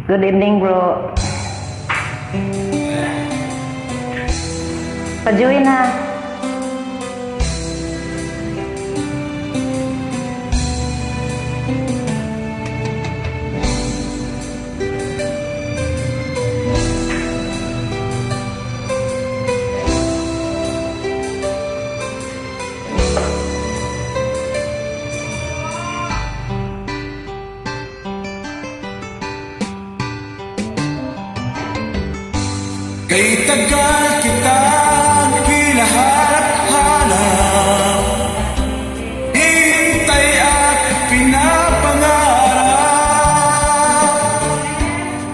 Good evening, bro. Pa-join na. Kay tagal kitang hinahanap, hintay at pinapangarap.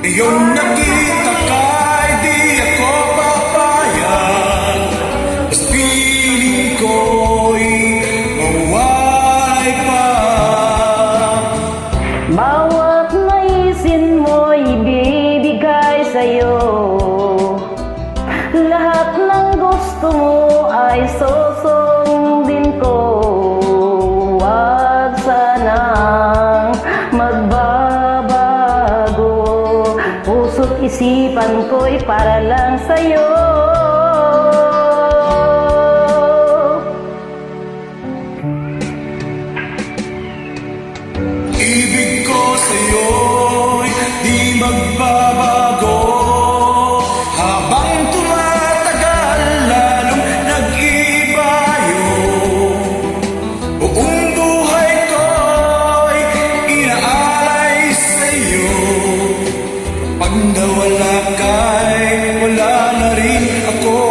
Iyong nakita ka'y di ako papayag, mas piling ko'y mawalay pa. Bawat naisin mo'y ibibigay sa'yo. Lahat ng gusto mo ay susundin ko. Huwag sanang magbabago. Puso't isipan ko'y para lang sa'yo. Ibig ko sa'yo'y di magbabago. Habang tumatagal, lalong nag-ibayo. Buong buhay ko'y inaalay sa'yo. Pag nawala ka'y wala na rin ako.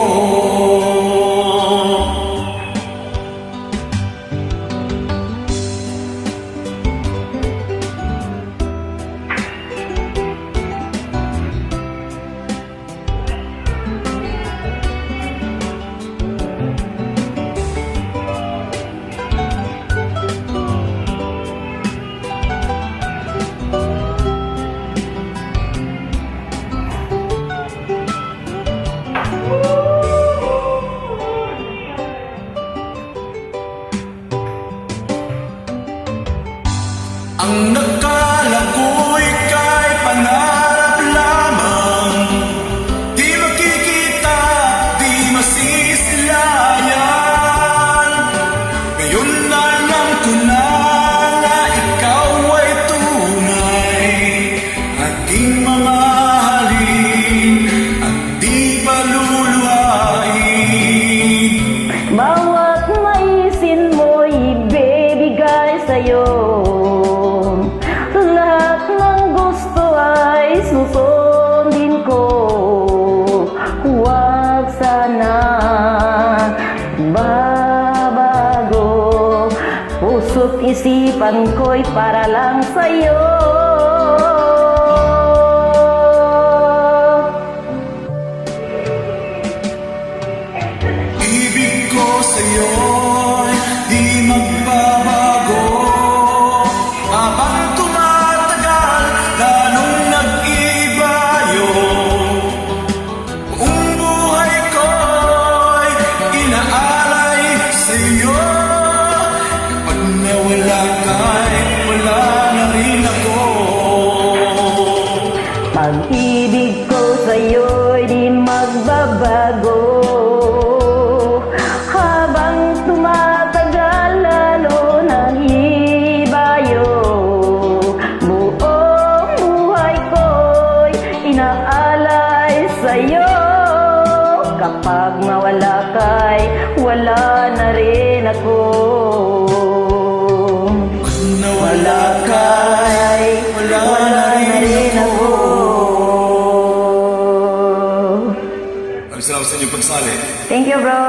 Ang nakala ko'y kay pangarap lamang, di makikita, di masisilayan. Ngayon na alam ko na ikaw ay tunay, aking mamahalin at di paluluhain. Bawat maisin mo'y ibibigay sa'yo. Lahat ng gusto ay susundin ko. Huwag sana babago. Puso't isipan ko'y para lang sa'yo. Ibig ko sa'yo'y di magbabago. Habang tumatagal, lalong nag-ibayo. Buong buhay ko'y inaalay sa'yo. Kapag nawala ka'y wala na rin ako. Pag-ibig ko sa'yo'y di magbabago. Habang tumatagal, lalo nang ibayo. Buong buhay ko'y inaalay sa'yo. Kapag mawala ka'y wala na rin ako. Nawala ka'y wala na rin ako. Salamat sa inyong pagsali. Thank you, bro.